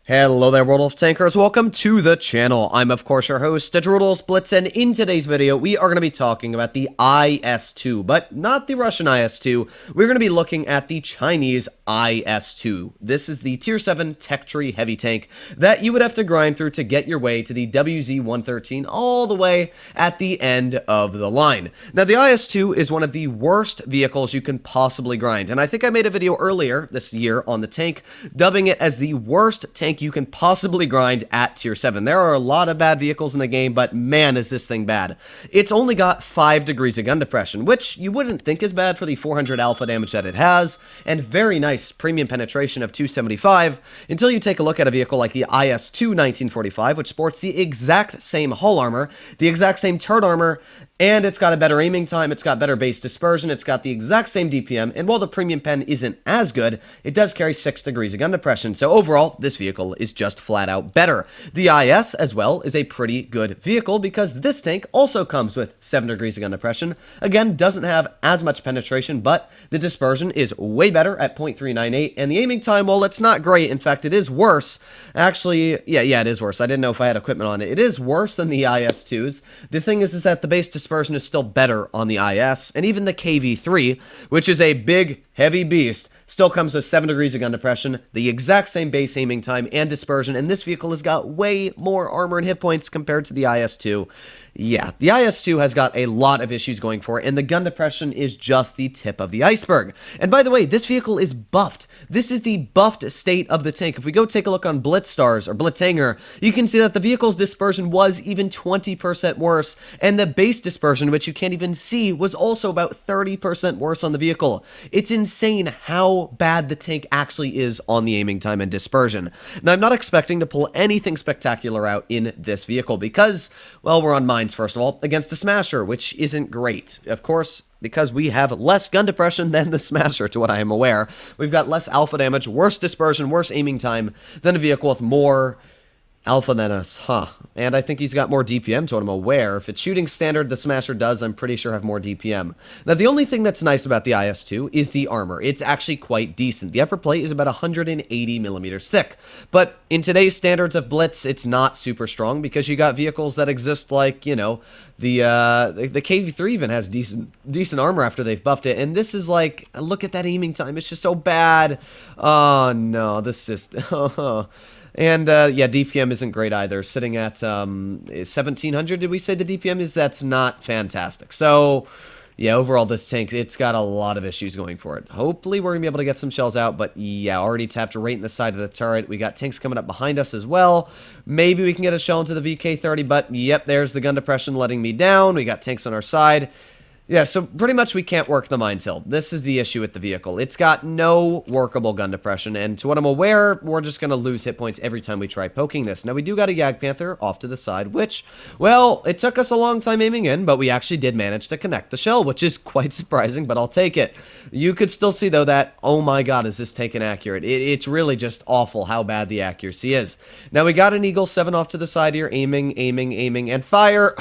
Hello there, World of Tankers. Welcome to the channel. I'm, of course, your host, World of Blitz, and in today's video, we are going to be talking about the IS-2, but not the Russian IS-2. We're going to be looking at the Chinese IS-2. This is the Tier 7 Tech Tree Heavy Tank that you would have to grind through to get your way to the WZ-113 all the way at the end of the line. Now, the IS-2 is one of the worst vehicles you can possibly grind, and I think I made a video earlier this year on the tank, dubbing it as the worst tank you can possibly grind at Tier 7. There are a lot of bad vehicles in the game, but man, is this thing bad. It's only got 5 degrees of gun depression, which you wouldn't think is bad for the 400 alpha damage that it has, and very nice premium penetration of 275, until you take a look at a vehicle like the IS-2 1945, which sports the exact same hull armor, the exact same turret armor, and it's got a better aiming time, it's got better base dispersion, it's got the exact same DPM, and while the premium pen isn't as good, it does carry 6 degrees of gun depression, so overall, this vehicle is just flat out better. The IS, as well, is a pretty good vehicle because this tank also comes with 7 degrees of gun depression. Again, doesn't have as much penetration, but the dispersion is way better at 0.398, and the aiming time, well, it's not great. In fact, it is worse. Actually, yeah, it is worse. I didn't know if I had equipment on it. It is worse than the IS-2's. The thing is that the base dispersion is still better on the IS, and even the KV-3, which is a big, heavy beast, still comes with 7 degrees of gun depression, the exact same base aiming time and dispersion, and this vehicle has got way more armor and hit points compared to the IS-2. Yeah, the IS-2 has got a lot of issues going for it, and the gun depression is just the tip of the iceberg. And by the way, this vehicle is buffed. This is the buffed state of the tank. If we go take a look on Blitzstars or Blitzhanger, you can see that the vehicle's dispersion was even 20% worse, and the base dispersion, which you can't even see, was also about 30% worse on the vehicle. It's insane how bad the tank actually is on the aiming time and dispersion. Now, I'm not expecting to pull anything spectacular out in this vehicle because, well, we're on mines, first of all, against a Smasher, which isn't great. Of course, because we have less gun depression than the Smasher, to what I am aware. We've got less alpha damage, worse dispersion, worse aiming time than a vehicle with more alpha than us, and I think he's got more DPM to what I'm aware. If it's shooting standard, the Smasher does, I'm pretty sure, have more DPM. Now, the only thing that's nice about the IS-2 is the armor. It's actually quite decent. The upper plate is about 180 millimeters thick, but in today's standards of Blitz, it's not super strong because you got vehicles that exist like, you know, the KV-3 even has decent armor after they've buffed it, and this is like, look at that aiming time. It's just so bad. Oh, no, this just... And, yeah, DPM isn't great either, sitting at 1,700, did we say the DPM is? That's not fantastic. So, yeah, overall, this tank, it's got a lot of issues going for it. Hopefully, we're going to be able to get some shells out, but, yeah, already tapped right in the side of the turret. We got tanks coming up behind us as well. Maybe we can get a shell into the VK-30, but, yep, there's the gun depression letting me down. We got tanks on our side. Yeah, so pretty much we can't work the mines hill. This is the issue with the vehicle. It's got no workable gun depression, and to what I'm aware, we're just going to lose hit points every time we try poking this. Now, we do got a Jagdpanther off to the side, which, well, it took us a long time aiming in, but we actually did manage to connect the shell, which is quite surprising, but I'll take it. You could still see, though, that, oh my god, is this taken accurate? It's really just awful how bad the accuracy is. Now, we got an Eagle 7 off to the side here, aiming, and fire.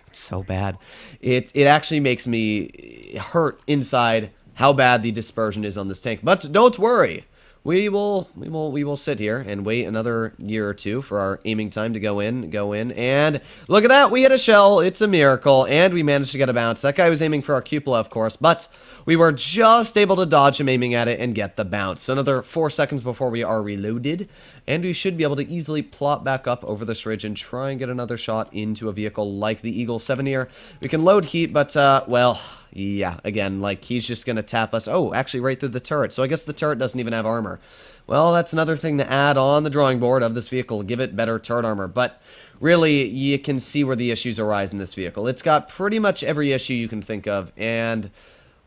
It's so bad. It actually makes me hurt inside how bad the dispersion is on this tank. But don't worry. We will sit here and wait another year or two for our aiming time to go in, and look at that, we hit a shell. It's a miracle, and we managed to get a bounce. That guy was aiming for our cupola, of course, but we were just able to dodge him aiming at it and get the bounce. So another 4 seconds before we are reloaded, and we should be able to easily plop back up over this ridge and try and get another shot into a vehicle like the Eagle 7 here. We can load heat, but, well... yeah, again, like, he's just going to tap us. Oh, actually, right through the turret. So I guess the turret doesn't even have armor. Well, that's another thing to add on the drawing board of this vehicle. Give it better turret armor. But really, you can see where the issues arise in this vehicle. It's got pretty much every issue you can think of. And,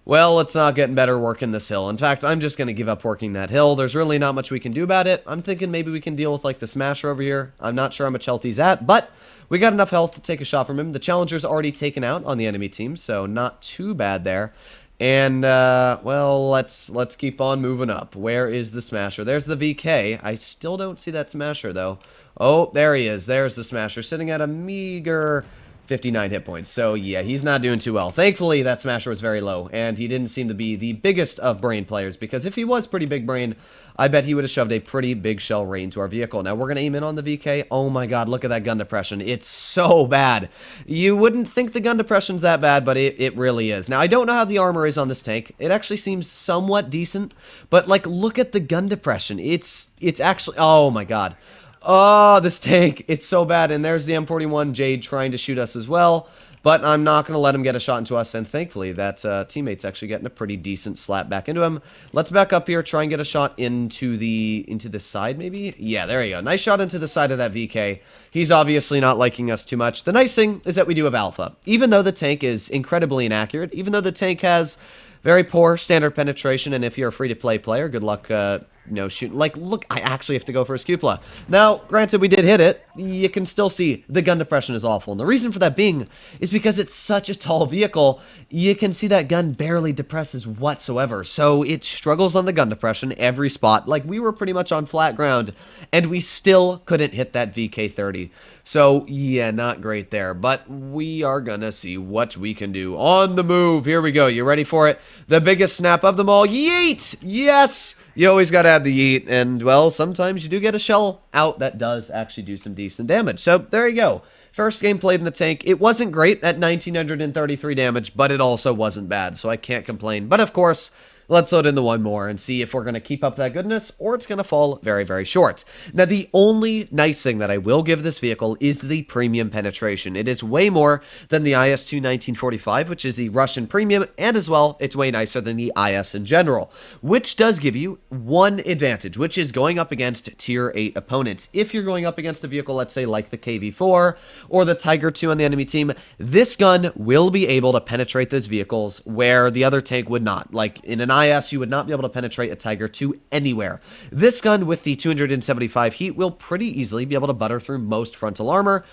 well, it's not getting better working this hill. In fact, I'm just going to give up working that hill. There's really not much we can do about it. I'm thinking maybe we can deal with, like, the Smasher over here. I'm not sure how much health he's at, but... we got enough health to take a shot from him. The Challenger's already taken out on the enemy team, so not too bad there. And, well, let's keep on moving up. Where is the Smasher? There's the VK. I still don't see that Smasher, though. Oh, there he is. There's the Smasher, sitting at a meager 59 hit points. So, yeah, he's not doing too well. Thankfully, that smasher was very low, and he didn't seem to be the biggest of brain players, because if he was pretty big brain, I bet he would have shoved a pretty big shell right into our vehicle. Now, we're going to aim in on the VK. Oh, my God, look at that gun depression. It's so bad. You wouldn't think the gun depression's that bad, but it really is. Now, I don't know how the armor is on this tank. It actually seems somewhat decent, but, like, look at the gun depression. It's actually... Oh, my God. Oh, this tank, it's so bad. And there's the M41 Jade trying to shoot us as well. But I'm not going to let him get a shot into us. And thankfully, that teammate's actually getting a pretty decent slap back into him. Let's back up here, try and get a shot into the side, maybe? Yeah, there you go. Nice shot into the side of that VK. He's obviously not liking us too much. The nice thing is that we do have alpha. Even though the tank is incredibly inaccurate, even though the tank has very poor standard penetration, and if you're a free-to-play player, good luck, shooting. Like, look, I actually have to go for his cupola. Now, granted, we did hit it. You can still see the gun depression is awful. And the reason for that being is because it's such a tall vehicle, you can see that gun barely depresses whatsoever. So it struggles on the gun depression every spot. Like, we were pretty much on flat ground, and we still couldn't hit that VK-30. So, yeah, not great there. But we are gonna see what we can do on the move. Here we go. You ready for it? The biggest snap of them all. Yeet! Yes! You always got to add the yeet, and, well, sometimes you do get a shell out that does actually do some decent damage. So, there you go. First game played in the tank. It wasn't great at 1,933 damage, but it also wasn't bad, so I can't complain. But, of course, let's load in the one more and see if we're going to keep up that goodness, or it's going to fall very, very short. Now, the only nice thing that I will give this vehicle is the premium penetration. It is way more than the IS-2 1945, which is the Russian premium, and as well, it's way nicer than the IS in general, which does give you one advantage, which is going up against Tier 8 opponents. If you're going up against a vehicle, let's say, like the KV-4 or the Tiger 2 on the enemy team, this gun will be able to penetrate those vehicles where the other tank would not. Like, in an IS, you would not be able to penetrate a Tiger 2 anywhere. This gun with the 275 heat will pretty easily be able to butter through most frontal armor,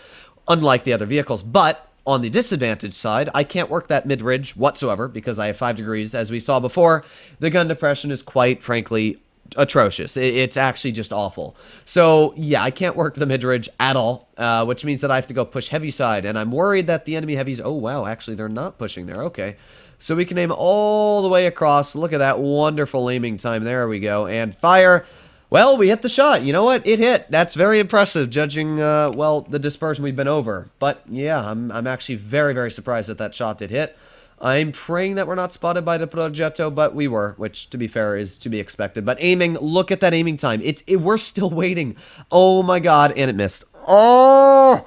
unlike the other vehicles. But on the disadvantage side, I can't work that mid-ridge whatsoever because I have 5 degrees. As we saw before, the gun depression is quite frankly atrocious. It's actually just awful. So, yeah, I can't work the mid-ridge at all, which means that I have to go push heavy side, and I'm worried that the enemy heavies... Oh, wow, actually, they're not pushing there. Okay. So we can aim all the way across. Look at that wonderful aiming time. There we go. And fire. Well, we hit the shot. You know what? It hit. That's very impressive, judging, well, the dispersion we've been over. But, yeah, I'm actually very, very surprised that that shot did hit. I'm praying that we're not spotted by the Progetto, but we were, which, to be fair, is to be expected. But aiming, look at that aiming time. We're still waiting. Oh, my God. And it missed. Oh!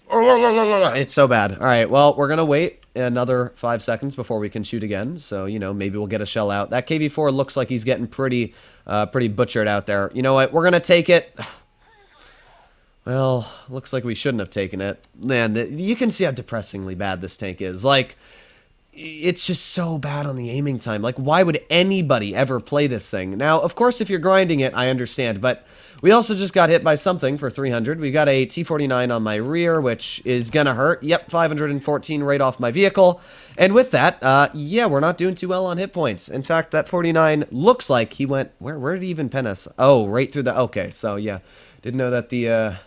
It's so bad. All right, well, we're going to wait another 5 seconds before we can shoot again. So, maybe we'll get a shell out. That KV-4 looks like he's getting pretty butchered out there. You know what? We're going to take it. Well, looks like we shouldn't have taken it. Man, you can see how depressingly bad this tank is. Like, it's just so bad on the aiming time. Like, why would anybody ever play this thing? Now, of course, if you're grinding it, I understand, but we also just got hit by something for 300. We got a T-49 on my rear, which is gonna hurt. Yep, 514 right off my vehicle. And with that, yeah, we're not doing too well on hit points. In fact, that 49 looks like he went... Where did he even pen us? Oh, right through the... Okay, so, yeah. Didn't know that the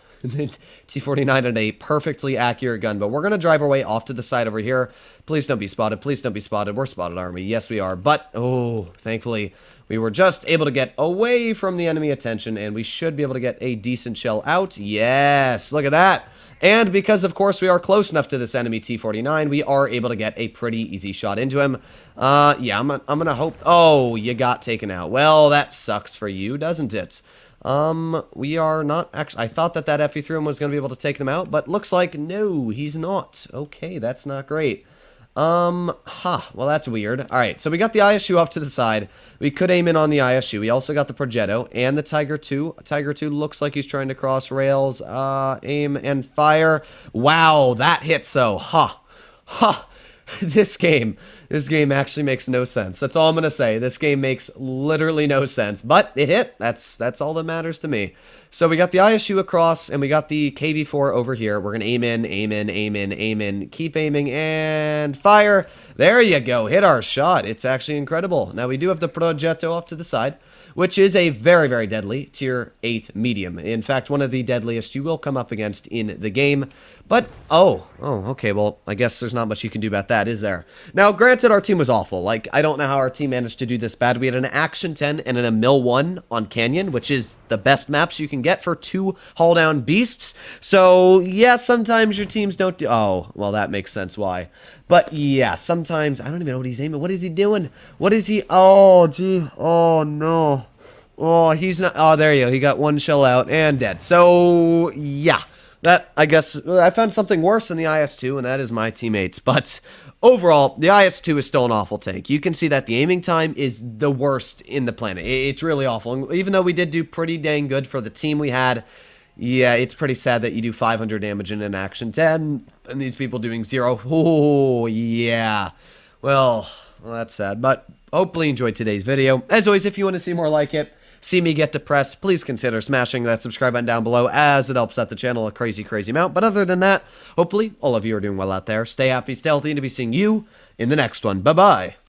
T-49 had a perfectly accurate gun, but we're going to drive our way off to the side over here. Please don't be spotted. Please don't be spotted. We're spotted, Army. Yes, we are. But, oh, thankfully... We were just able to get away from the enemy attention, and we should be able to get a decent shell out. Yes, look at that. And because, of course, we are close enough to this enemy T-49, we are able to get a pretty easy shot into him. Yeah, I'm gonna hope... Oh, you got taken out. Well, that sucks for you, doesn't it? We are not... Actually, I thought that FE3 was going to be able to take them out, but looks like, no, he's not. Okay, that's not great. Well, that's weird. Alright, so we got the ISU off to the side. We could aim in on the ISU. We also got the Progetto and the Tiger 2. Tiger 2 looks like he's trying to cross rails. Aim and fire. Wow, that hit so. This game actually makes no sense. That's all I'm going to say. This game makes literally no sense. But it hit. That's all that matters to me. So we got the ISU across, and we got the KV-4 over here. We're going to aim in, aim in, aim in, aim in, keep aiming, and fire. There you go. Hit our shot. It's actually incredible. Now, we do have the Progetto off to the side. which is a very, very deadly tier 8 medium. In fact, one of the deadliest you will come up against in the game. But, okay, well, I guess there's not much you can do about that, is there? Now, granted, our team was awful. Like, I don't know how our team managed to do this bad. We had an Action 10 and a Mill 1 on Canyon, which is the best maps you can get for 2 hull-down beasts. So, yeah, sometimes your teams don't do... Oh, well, that makes sense why. But, yeah, sometimes... I don't even know what he's aiming. What is he doing? What is he... Oh, gee. Oh, no. Oh, he's not... Oh, there you go. He got one shell out and dead. So, yeah. That, I guess, I found something worse than the IS-2, and that is my teammates. But overall, the IS-2 is still an awful tank. You can see that the aiming time is the worst in the planet. It's really awful. And even though we did do pretty dang good for the team we had, yeah, it's pretty sad that you do 500 damage in an Action 10, and these people doing 0. Oh, yeah. Well, that's sad. But hopefully you enjoyed today's video. As always, if you want to see more like it, see me get depressed, please consider smashing that subscribe button down below, as it helps out the channel a crazy, crazy amount. But other than that, hopefully all of you are doing well out there. Stay happy, stay healthy, and to be seeing you in the next one. Bye-bye.